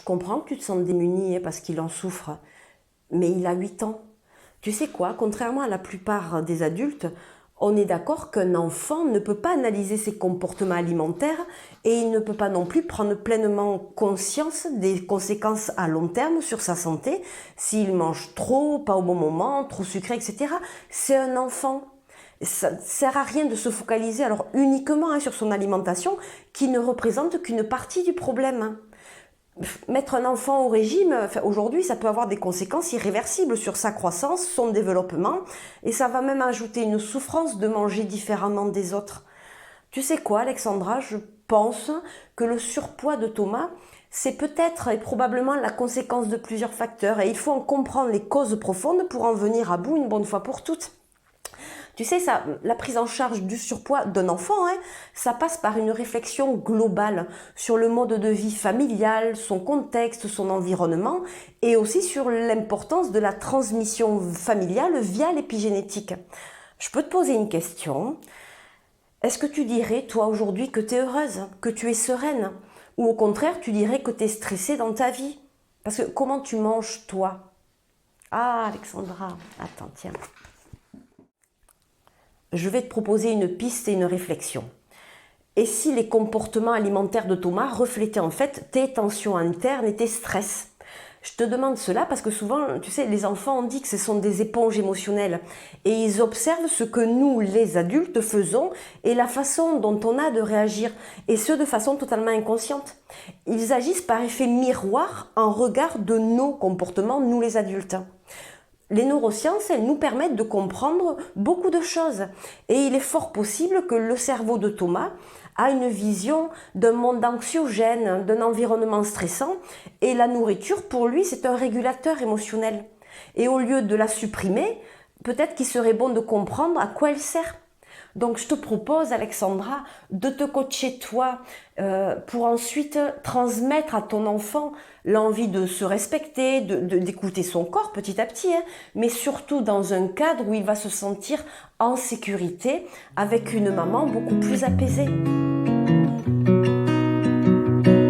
comprends que tu te sens démuni parce qu'il en souffre, mais il a 8 ans. Tu sais quoi, contrairement à la plupart des adultes, on est d'accord qu'un enfant ne peut pas analyser ses comportements alimentaires et il ne peut pas non plus prendre pleinement conscience des conséquences à long terme sur sa santé s'il mange trop, pas au bon moment, trop sucré, etc. C'est un enfant. Ça ne sert à rien de se focaliser alors uniquement sur son alimentation qui ne représente qu'une partie du problème. Mettre un enfant au régime, aujourd'hui, ça peut avoir des conséquences irréversibles sur sa croissance, son développement, et ça va même ajouter une souffrance de manger différemment des autres. Tu sais quoi, Alexandra, je pense que le surpoids de Thomas, c'est peut-être et probablement la conséquence de plusieurs facteurs, et il faut en comprendre les causes profondes pour en venir à bout une bonne fois pour toutes. Tu sais, ça, la prise en charge du surpoids d'un enfant, ça passe par une réflexion globale sur le mode de vie familial, son contexte, son environnement, et aussi sur l'importance de la transmission familiale via l'épigénétique. Je peux te poser une question. Est-ce que tu dirais, toi, aujourd'hui, que tu es heureuse, que tu es sereine? Ou au contraire, tu dirais que tu es stressée dans ta vie? Parce que comment tu manges, toi? Ah, Alexandra, attends, tiens. Je vais te proposer une piste et une réflexion. Et si les comportements alimentaires de Thomas reflétaient en fait tes tensions internes et tes stress? Je te demande cela parce que souvent, tu sais, les enfants, on dit que ce sont des éponges émotionnelles et ils observent ce que nous, les adultes, faisons et la façon dont on a de réagir, et ce de façon totalement inconsciente. Ils agissent par effet miroir en regard de nos comportements, nous les adultes. Les neurosciences, elles nous permettent de comprendre beaucoup de choses. Et il est fort possible que le cerveau de Thomas a une vision d'un monde anxiogène, d'un environnement stressant. Et la nourriture, pour lui, c'est un régulateur émotionnel. Et au lieu de la supprimer, peut-être qu'il serait bon de comprendre à quoi elle sert. Donc je te propose, Alexandra, de te coacher toi pour ensuite transmettre à ton enfant l'envie de se respecter, d'écouter son corps petit à petit, mais surtout dans un cadre où il va se sentir en sécurité avec une maman beaucoup plus apaisée.